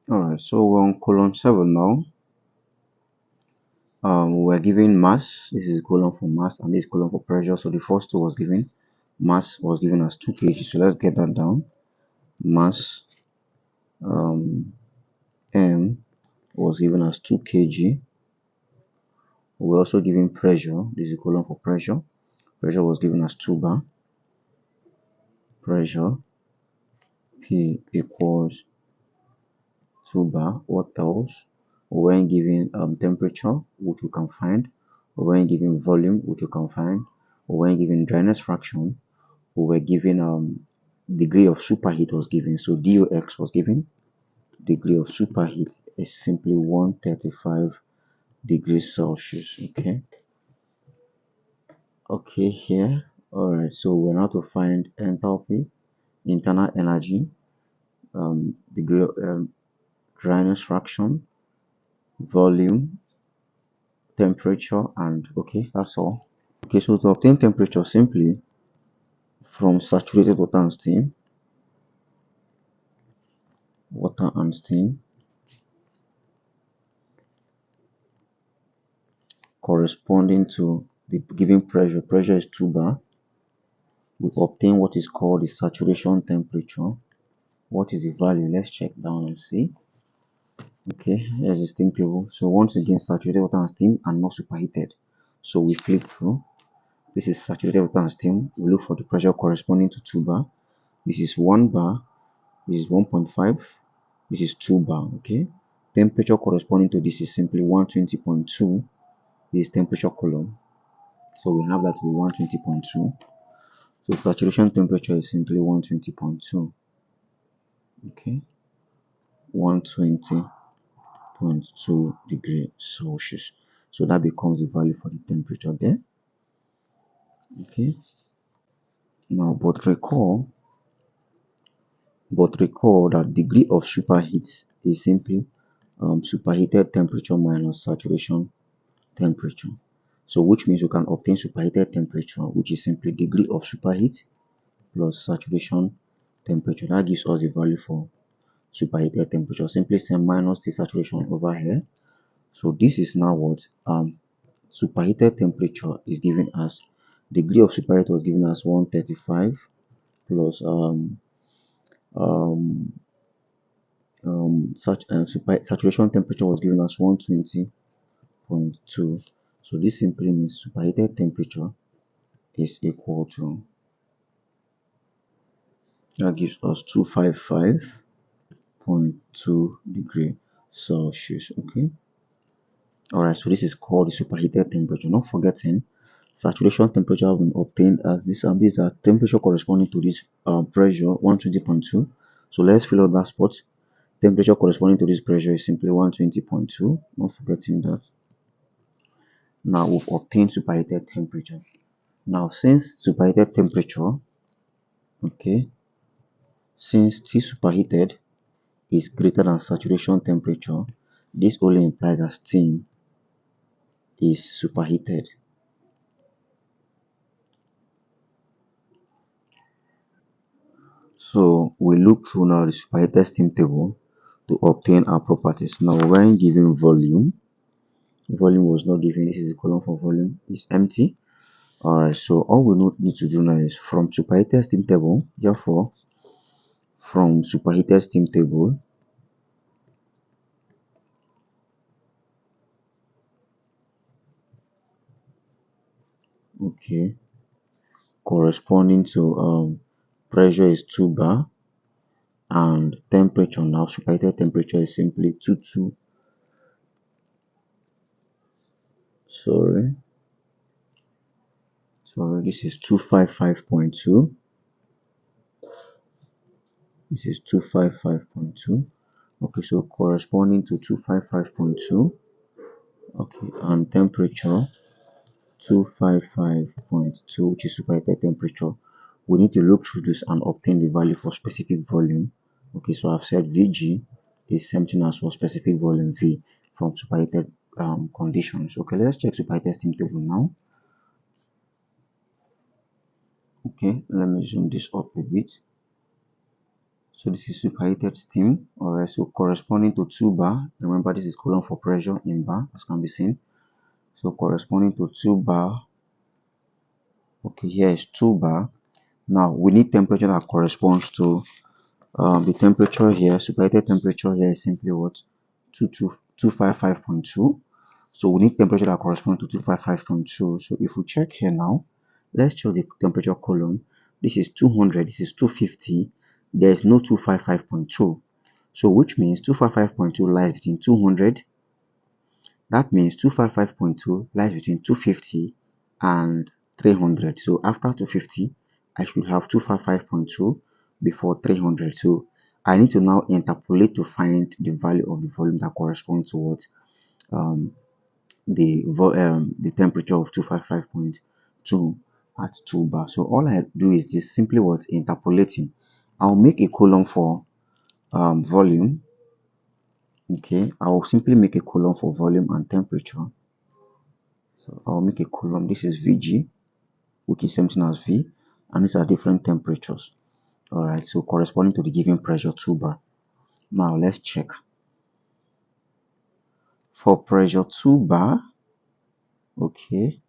Alright, so we're on column 7 now. We're given mass. This is column for mass and this is column for pressure. So the first two was given. Mass was given as 2 kg. So let's get that down. Mass M was given as 2 kg. We're also given pressure. This is column for pressure. Pressure was given as 2 bar. Pressure P equals 2 bar. What else? When given temperature, which you can find, when given volume, which you can find, when given dryness fraction, we were given degree of superheat was given. So DOX was given. Degree of superheat is simply 135 degrees Celsius. Okay, here. Alright, so we're now to find enthalpy, internal energy, degree of dryness fraction, volume, temperature, and okay, that's all. Okay, so to obtain temperature simply from saturated water and steam corresponding to the given pressure. Pressure is 2 bar. We obtain what is called the saturation temperature. What is the value? Let's check down and see. Okay, here's the steam table. So once again, saturated water and steam are not superheated. So we flip through. This is saturated water and steam. We look for the pressure corresponding to 2 bar. This is 1 bar. This is 1.5. This is 2 bar. Okay. Temperature corresponding to this is simply 120.2. This is temperature column. So we have that to be 120.2. So saturation temperature is simply 120.2. Okay. 120.2 degrees Celsius. So that becomes the value for the temperature there. Okay. Now, but recall that degree of superheat is simply superheated temperature minus saturation temperature. So which means we can obtain superheated temperature, which is simply degree of superheat plus saturation temperature. That gives us the value for superheated temperature. Simply say minus the saturation over here. So this is now what superheated temperature is given as degree of superheat was given as 135 plus saturation temperature was given as 120.2. So this simply means superheated temperature is equal to, that gives us 255.2 degree Celsius. Okay. Alright, so this is called the superheated temperature. Not forgetting, saturation temperature has been obtained as this. These are temperature corresponding to this pressure 120.2. So let's fill out that spot. Temperature corresponding to this pressure is simply 120.2. Not forgetting that. Now we've obtained superheated temperature. Now since superheated temperature, okay, since T superheated is greater than saturation temperature, this only implies that steam is superheated. So we look through now the superheated steam table to obtain our properties. Now when given volume was not given. This is the column for volume, is empty. Alright, so all we need to do now is from superheated steam table, therefore from superheated steam table, okay, corresponding to pressure is 2 bar and temperature, now superheated temperature is simply 22, sorry, this is 255.2. This is 255.2. Okay, so corresponding to 255.2, okay, and temperature 255.2, which is superheated temperature. We need to look through this and obtain the value for specific volume. Okay, so I've said Vg is something as for specific volume V from superheated conditions. Okay, let's check superheated steam table now. Okay, let me zoom this up a bit. So this is superheated steam. Alright, so corresponding to 2 bar. Remember, this is column for pressure in bar, as can be seen. So corresponding to 2 bar. Okay, here is 2 bar. Now we need temperature that corresponds to the temperature here. Superheated temperature here is simply what? 255.2. So we need temperature that corresponds to 255.2. So if we check here now, let's check the temperature column. This is 200, this is 250. There is no 255.2. So which means 255.2 lies between 200. That means 255.2 lies between 250 and 300. So after 250, I should have 255.2 before 300. So I need to now interpolate to find the value of the volume that corresponds to what um, the temperature of 255.2 at 2 bar. So all I do is this simply what interpolating. I'll make a column for volume. Okay, I'll simply make a column for volume and temperature. So I'll make a column. This is Vg, which is same thing as V, and these are different temperatures. Alright, so corresponding to the given pressure 2 bar. Now let's check. For pressure 2 bar, okay,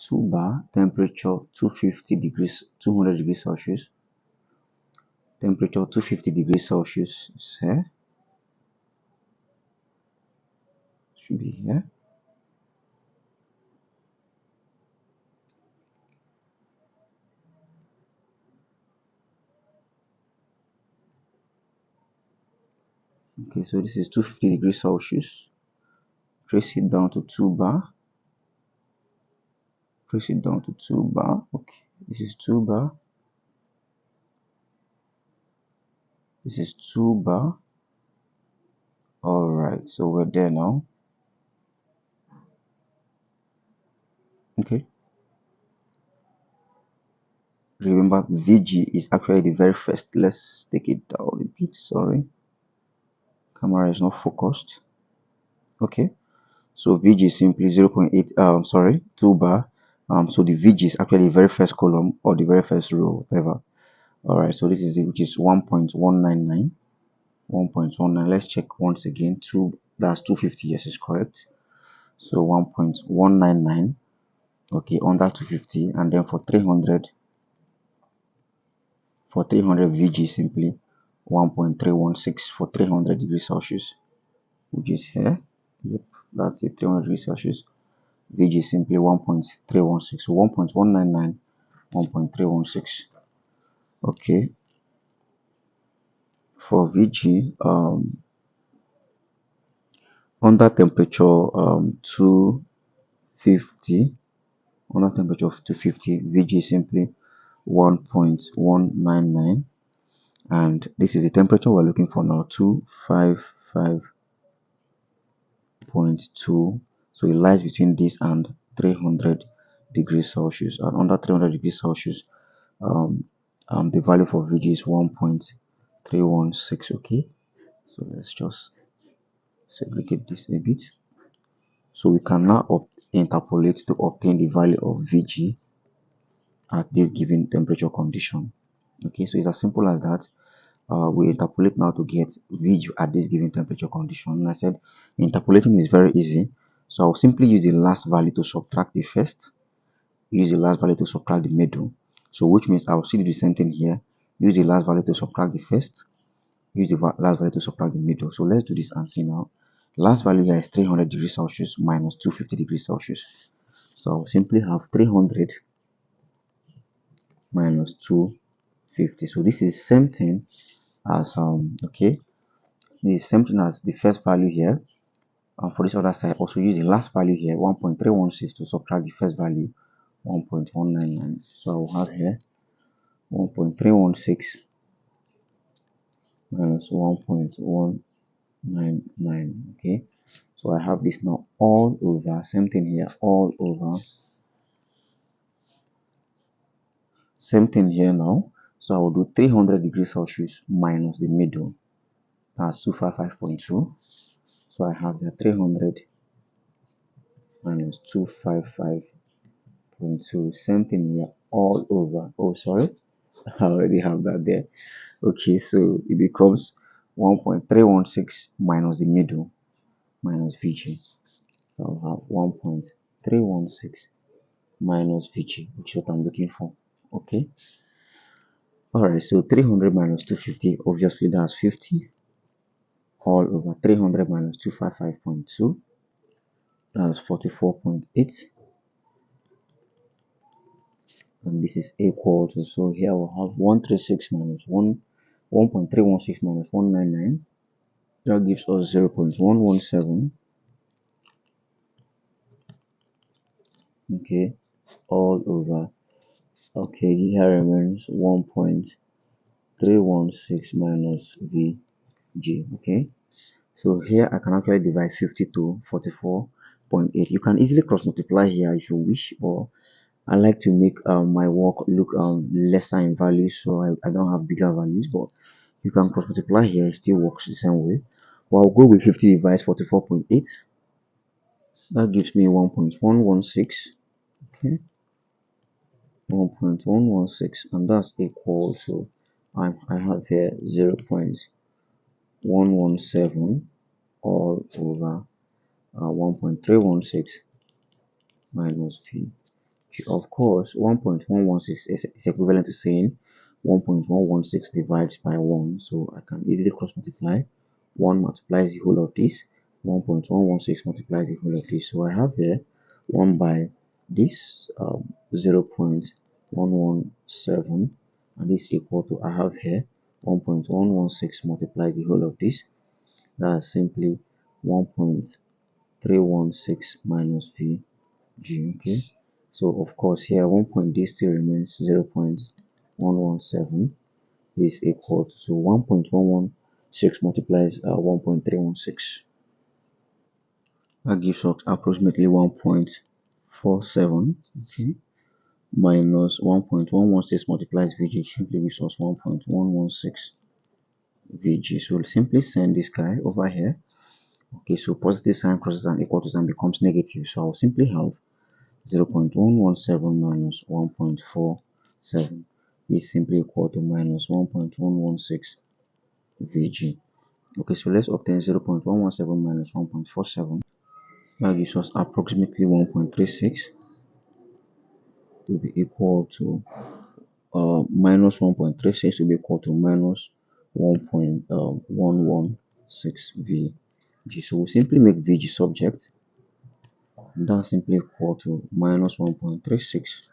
2 bar, temperature 250 degrees, 200 degrees Celsius. Temperature 250 degrees Celsius is here. Should be here. Okay, so this is 250 degrees Celsius. Trace it down to 2 bar. Trace it down to 2 bar. Okay, this is 2 bar. This is 2 bar. Alright, so we're there now. Okay. Remember, VG is actually the very first. Let's take it down a bit. Sorry. Camera is not focused. Okay. So VG is simply 0.8, sorry, 2 bar. So the VG is actually the very first column or the very first row, whatever. Alright, so this is it, which is 1.199. 1.19. Let's check once again. That's 250. Yes, is correct. So 1.199. Okay, under 250, and then for 300 VG simply 1.316 for 300 degrees Celsius, which is here. Yep, that's it, 300 degrees Celsius. VG is simply 1.316. So 1.199, 1.316. Okay, for VG, under temperature 250, under temperature of 250, VG is simply 1.199, and this is the temperature we're looking for now, 255.2. So it lies between this and 300 degrees Celsius, and under 300 degrees Celsius, the value for VG is 1.316. Okay, so let's just segregate this a bit. So we can now interpolate to obtain the value of VG at this given temperature condition. Okay, so it's as simple as that. We interpolate now to get VG at this given temperature condition. And I said interpolating is very easy. So I'll simply use the last value to subtract the first, use the last value to subtract the middle. So which means I'll still do the same thing here. Use the last value to subtract the first, use the last value to subtract the middle. So let's do this and see now. Last value here is 300 degrees Celsius minus 250 degrees Celsius. So I'll simply have 300 minus 250. So this is same thing as okay, this is same thing as the first value here. And for this other side, also use the last value here, 1.316, to subtract the first value, 1.199. So I will have here 1.316 minus 1.199. Okay, so I have this now all over, same thing here, all over, same thing here now. So I will do 300 degrees Celsius minus the middle, that's 255.2. So I have the 300 minus 255.2, same thing here, all over. Oh, sorry, I already have that there. Okay, so it becomes 1.316 minus the middle minus Vg. So I'll have 1.316 minus Vg, which is what I'm looking for. Okay. Alright, so 300 minus 250, obviously that's 50, all over 300 minus 255.2, that's 44.8, and this is equal to, so here we'll have 136 minus 1.316 minus 199, that gives us 0.117, okay, all over, okay, here remains 1.316 minus Vg, okay. So here I can actually divide 50 to 44.8. You can easily cross multiply here if you wish, but I like to make my work look lesser in value, so I don't have bigger values, but you can cross multiply here, it still works the same way. But I'll go with 50 divided 44.8. That gives me 1.116. Okay, 1.116, and that's equal to I have here 0.117 all over 1.316 minus v. Of course, 1.116 is equivalent to saying 1.116 divided by 1. So I can easily cross multiply. 1 multiplies the whole of this. 1.116 multiplies the whole of this. So I have here 1 by this 0.117, and this equal to, I have here 1.116 multiplies the whole of this. That's simply 1.316 minus v g. Okay, so of course here 1 point this still remains 0.117 is equal to, so 1.116 multiplies 1.316, that gives us approximately 1.47, okay, minus 1.116 multiplies vg simply gives us 1.116 vg. So we'll simply send this guy over here. Okay, so positive sign crosses an equal to sign becomes negative, so I'll simply have 0.117 minus 1.47 is simply equal to minus 1.116 Vg. Okay, so let's obtain 0.117 minus 1.47. That gives us approximately 1.36 to be equal to minus 1.36 to be equal to minus 1.116 Vg. So we simply make Vg subject, and that's simply equal to minus 1.36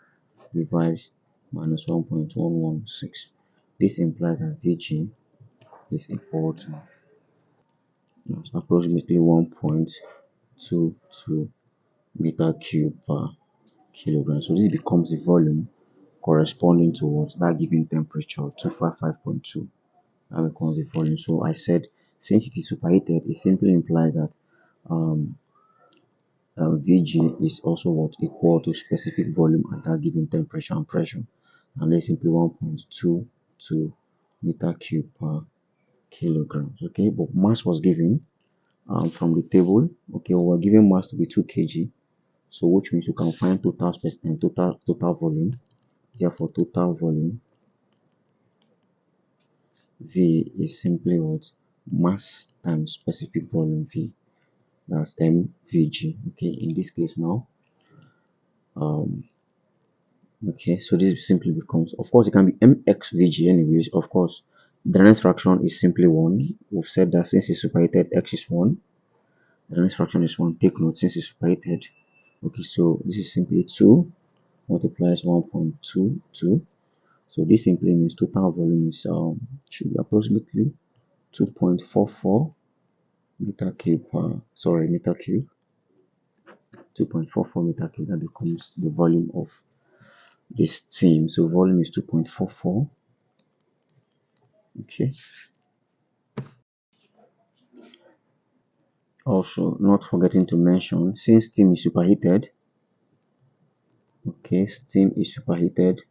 divides minus 1.116. This implies that Vg is equal to approximately 1.22 meter cube per kilogram. So this becomes the volume corresponding to what that given temperature 255.2. That becomes the volume. So I said since it is superheated, it simply implies that um, Vg is also what equal to specific volume at that given temperature and pressure, and that's simply 1.22 meter cube per kilograms. Okay, but mass was given from the table. Okay, we were given mass to be 2 kg, so which means you can find total space and total volume. Therefore, total volume V is simply what mass times specific volume V. That's mvg. Okay, in this case now, okay, so this simply becomes, of course, it can be mxvg anyways. Of course, the Dryness fraction is simply 1. We've said that since it's superheated, x is 1. The Dryness fraction is 1. Take note, since it's superheated. Okay, so this is simply 2 multiplies 1.22. So this simply means total volume is should be approximately 2.44 meter cube per, sorry, meter cube. 2.44 meter cube. That becomes the volume of this steam. So volume is 2.44. Okay. Also, not forgetting to mention, since steam is superheated, okay, steam is superheated,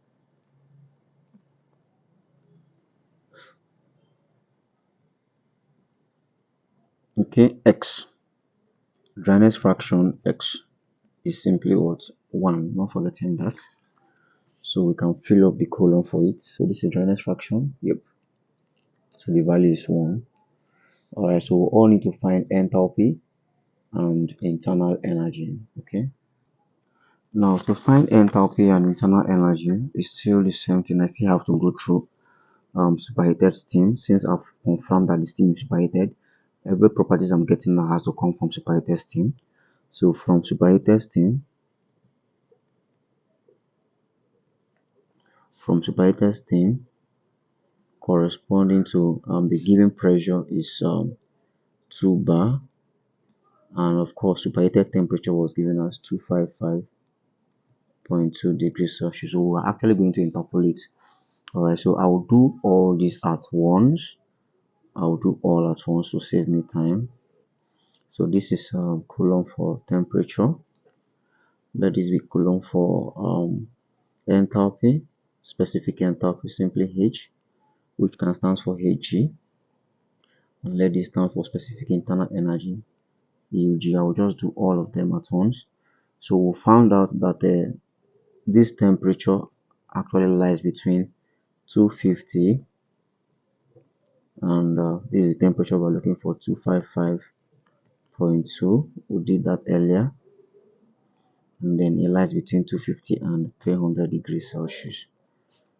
okay, x, dryness fraction x is simply what? 1, not forgetting that. So we can fill up the column for it. So this is dryness fraction. Yep. So the value is 1. Alright, so we all need to find enthalpy and internal energy. Okay. Now to find enthalpy and internal energy is still the same thing. I still have to go through superheated steam. Since I've confirmed that the steam is superheated, every properties I'm getting now has to come from superheated steam. So from superheated steam, corresponding to the given pressure is 2 bar, and of course superheated temperature was given as 255.2 degrees Celsius. So we're actually going to interpolate. Alright, so I'll do all this at once. I'll do all at once to save me time. So this is coulomb for temperature. Let this be coulomb for enthalpy. Specific enthalpy simply H, which can stand for Hg, and let this stand for specific internal energy UG. I will just do all of them at once. So we found out that this temperature actually lies between 250 and this is the temperature we're looking for, 255.2. We did that earlier, and then it lies between 250 and 300 degrees Celsius.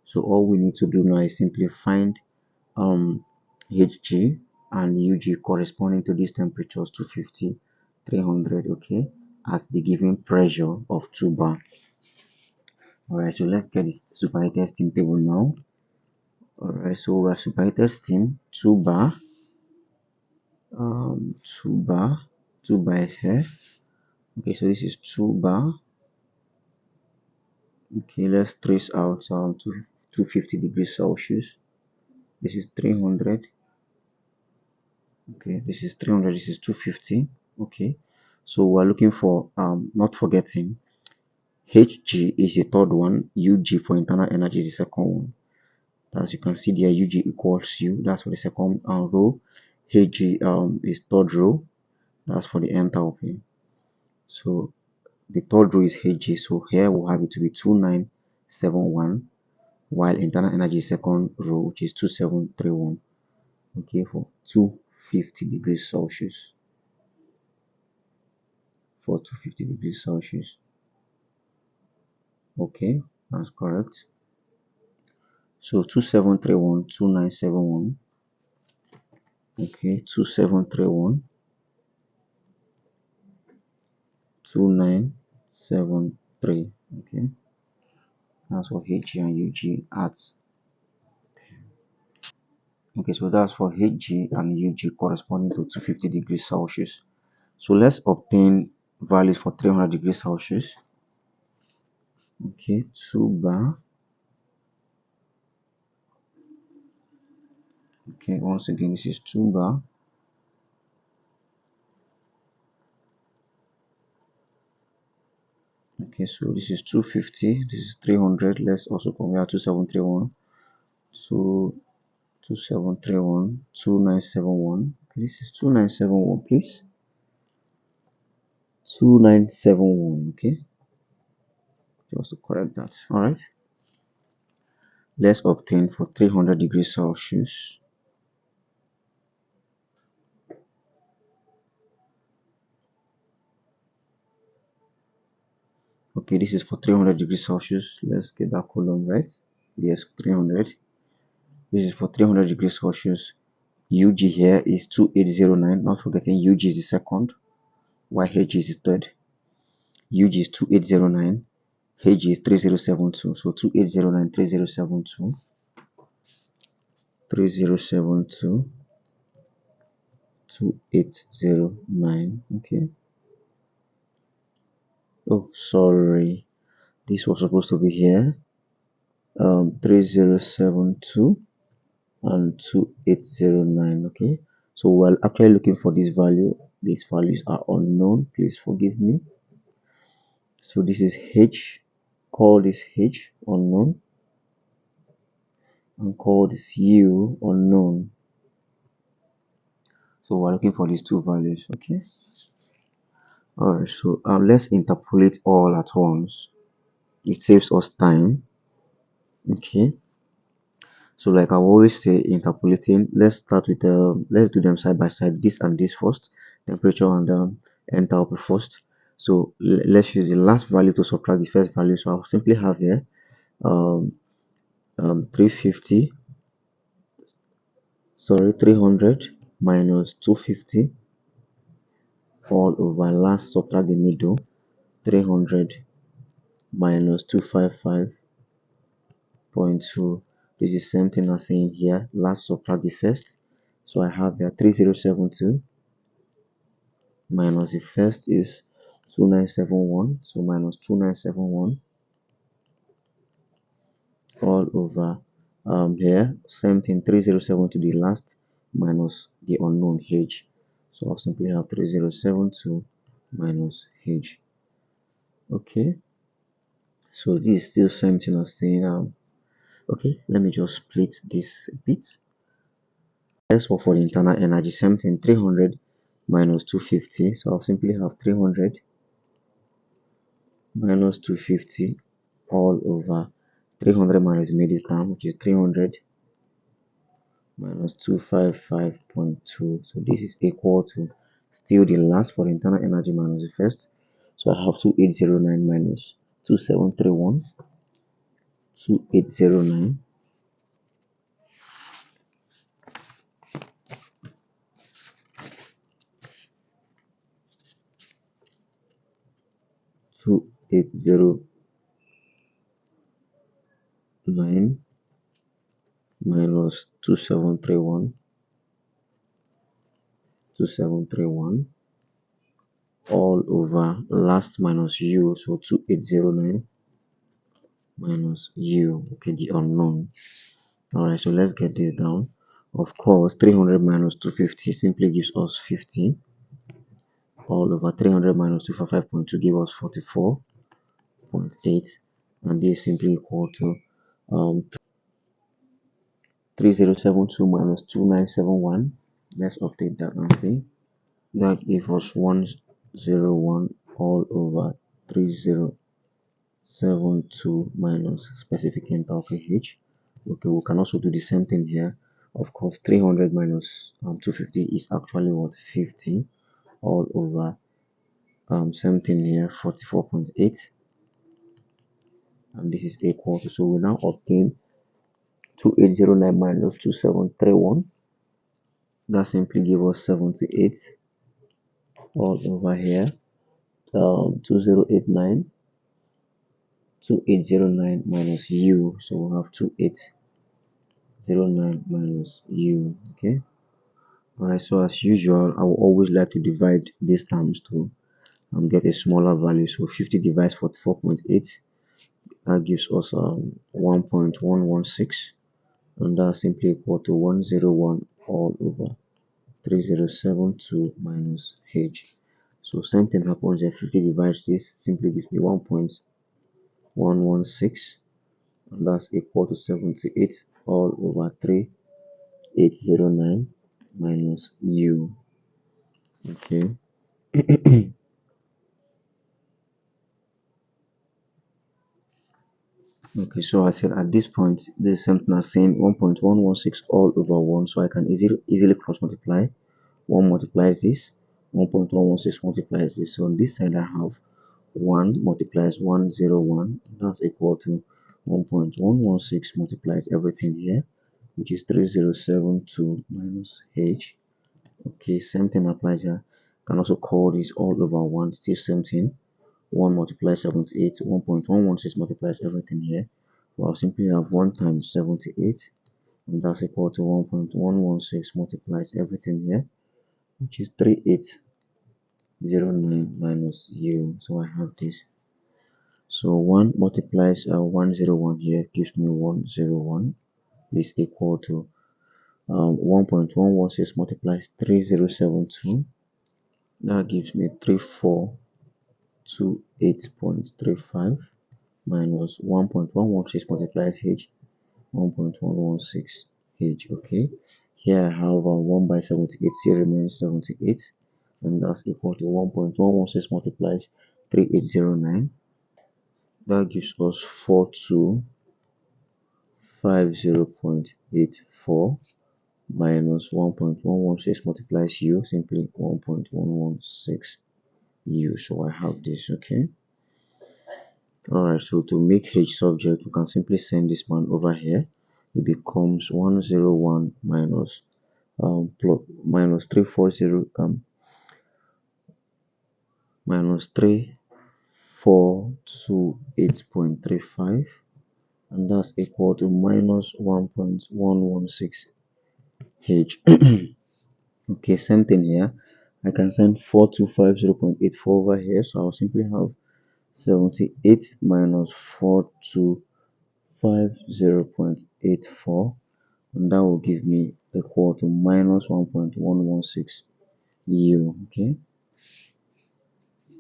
So all we need to do now is simply find Hg and Ug corresponding to these temperatures, 250, 300, okay, at the given pressure of 2 bar. Alright, so let's get the superheated steam table now. Alright, so we have superheated steam 2 bar, 2 bar, 2 bar is here. Okay, so this is 2 bar. Okay, let's trace out 250 degrees Celsius. This is 300. Okay, this is 300. This is 250. Okay, so we're looking for not forgetting Hg is the third one, Ug for internal energy is the second one. As you can see there, Ug equals U, that's for the second row. Hg is third row, that's for the enthalpy. So the third row is Hg, so here we'll have it to be 2971, while internal energy is second row, which is 2731. Okay, for 250 degrees Celsius. For 250 degrees Celsius. Okay, that's correct. So 2731, 2971. Okay, 2731, 2973. Okay, that's for Hg and Ug at. Okay, so that's for Hg and Ug corresponding to 250 degrees Celsius. So let's obtain values for 300 degrees Celsius. Okay, 2 bar. Okay, once again, this is 2 bar. Okay, so this is 250, this is 300. Let's also compare 2731. So 2731, 2971. Okay, this is 2971, please. 2971. Okay, just to correct that. All right, let's obtain for 300 degrees Celsius. Okay, this is for 300 degrees Celsius. Let's get that column right. Yes, 300. This is for 300 degrees Celsius. Ug here is 2809. Not forgetting Ug is the second, while H is the third. Ug is 2809. H is 3072. So 2809, 3072. 3072, 2809. Okay. Oh, sorry. This was supposed to be here. 3072 and 2809. Okay. So we're actually looking for this value. These values are unknown. Please forgive me. So this is H. Call this H unknown, and call this U unknown. So we're looking for these two values. Okay. Alright, so let's interpolate all at once. It saves us time. Okay, so like I always say, interpolating, let's start with let's do them side by side, this and this first, temperature and enthalpy first. So let's use the last value to subtract the first value. So I'll simply have here um 350, sorry, 300 minus 250 all over, last subtract the middle, 300 minus 255.2. This is same thing as saying here, last subtract the first. So I have here 3072 minus the first is 2971, so minus 2971 all over here, same thing, 307 to the last minus the unknown h. So I'll simply have 3072 minus h. Okay, so this is still same thing as saying okay, let me just split this a bit. Let's work for the internal energy, same thing, 300 minus 250. So I'll simply have 300 minus 250 all over 300 minus middle term, which is 300 minus 255.2. So this is equal to still the last for the internal energy minus the first. So I have 2809 minus 2731, 2809 2809 minus 2731 all over last minus u, so 2809 minus u, okay, the unknown. All right, so let's get this down. Of course, 300 minus 250 simply gives us 50 all over 300 minus 255.2 give us 44.8, and this is simply equal to 3072 minus 2971. Let's update that and see. That gives us 101 all over 3072 minus specific enthalpy H. Okay, we can also do the same thing here. Of course, 300 minus 250 is actually what, 50 all over same thing here, 44.8, and this is equal to, so we now obtain 2809 minus 2731. That simply give us 78 all over here, 2089, 2809 minus u, so we have 2809 minus u. Okay, all right, so as usual I will always like to divide these terms to get a smaller value. So 50 divides 44.8, that gives us 1.116, and that's simply equal to 101 all over 3072 minus h. So same thing happens here, 50 divides this simply gives me 1.116, and that's equal to 78 all over 3809 minus u. Okay. Okay, so I said at this point, this is something as saying 1.116 all over 1, so I can easily cross multiply. 1 multiplies this, 1.116 multiplies this. So on this side, I have 1 multiplies 101, that's equal to 1.116 multiplies everything here, which is 3072 minus h. Okay, same thing applies here. Can also call this all over 1, still same thing. 1 multiplies 78, 1.116 multiplies everything here. Well, I'll simply have 1 times 78, and that's equal to 1.116 multiplies everything here, which is 3809 minus u. So I have this. So 1 multiplies 101 here gives me 101 is equal to 1.116 multiplies 3072. That gives me 3428.35 minus 1.116 multiplies h, 1.116 h. Okay, here I have 1 by 78 still remains 78, and that's equal to 1.116 multiplies 3809. That gives us 50.84 minus 1.116 multiplies u, simply 1.116 u. So I have this, okay. Alright, so to make h subject, we can simply send this man over here. It becomes 101 minus minus 340 minus 3428.35, and that's equal to minus 1.116 h. Okay, same thing here. I can send 4250.84 over here, so I'll simply have 78 minus 4250.84, and that will give me equal to minus 1.116 u. Okay.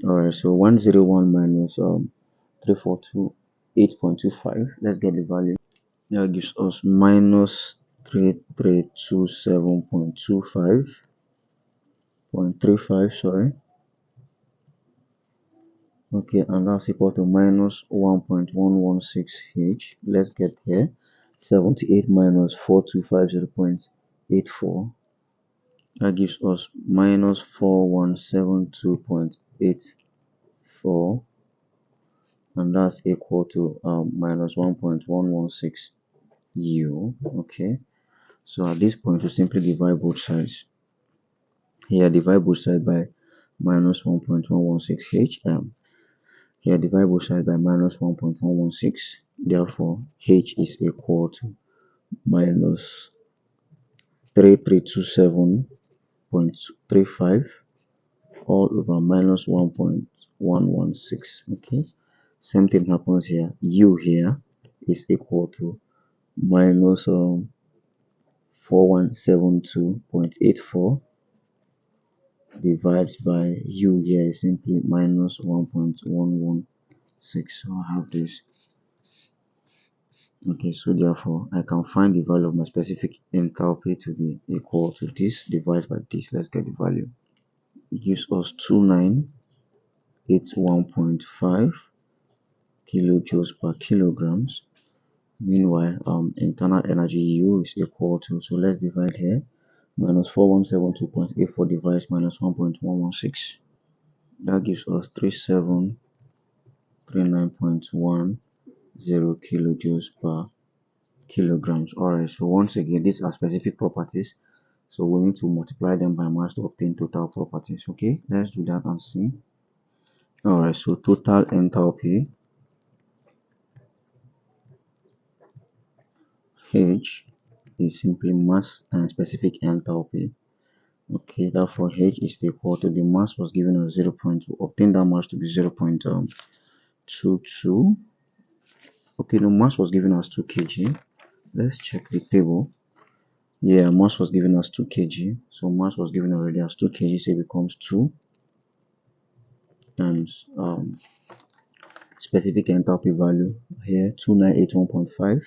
Alright, so 101 minus 342.8.25. Let's get the value. That gives us minus 3327.25.35, sorry. Okay, and that's equal to minus 1.116 h. Let's get here. 78 minus 4250.84. That gives us minus 4172.84, and that's equal to minus 1.116 u. Okay, so at this point we simply divide both sides. Here divide both sides by minus 1.116 h. Here divide both sides by minus 1.116. Therefore h is equal to minus 3327.35 all over minus 1.116. Okay, same thing happens here. U here is equal to minus 4172.84 divided by u here is simply minus 1.116. So I have this. Okay, so therefore I can find the value of my specific enthalpy to be equal to this divided by this. Let's get the value. It gives us 2981.5 kilojoules per kilograms. Meanwhile, internal energy U is equal to, so let's divide here, minus 4172.84 divides minus 1.116. That gives us 3739.10 kilojoules per kilograms. Alright, so once again, these are specific properties, so we need to multiply them by mass to obtain total properties. Okay, let's do that and see. Alright, so total enthalpy H is simply mass times specific enthalpy. Okay, therefore H is equal to, the mass was given as 0. To obtain that mass to be 0.22. Okay, the mass was given as 2 kg. Let's check the table. Yeah, mass was given as 2 kg. So mass was given already as 2 kg, so it becomes 2 times specific enthalpy value here, 2981.5.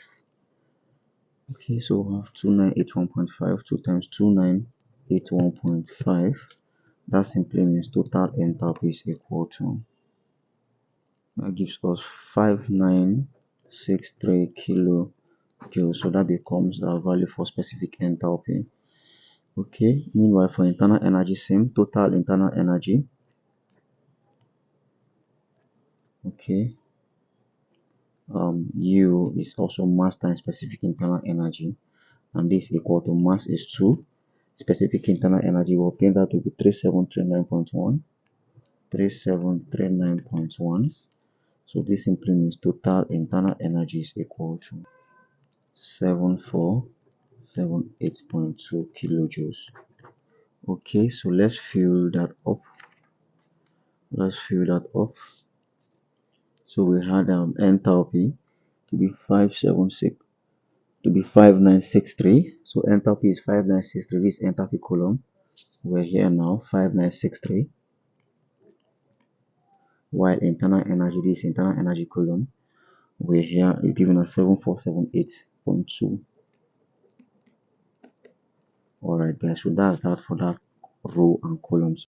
Okay, so we have 2981.5, 2 times 2981.5. That simply means total enthalpy is equal to, that gives us 5963 kilojoules. So that becomes our value for specific enthalpy. Okay, meanwhile for internal energy, same, total internal energy. Okay, U is also mass times specific internal energy, and this equal to mass is 2. Specific internal energy, will obtain that to be 3739.1. 3739.1. So this simply means total internal energy is equal to 7478.2 kilojoules. Okay, so let's fill that up. So we had enthalpy to be 5963. So enthalpy is 5963. This enthalpy column. We're here now 5963. While internal energy, this internal energy column, we're here is given us 7478.2. Alright guys, so that's that for that row and columns.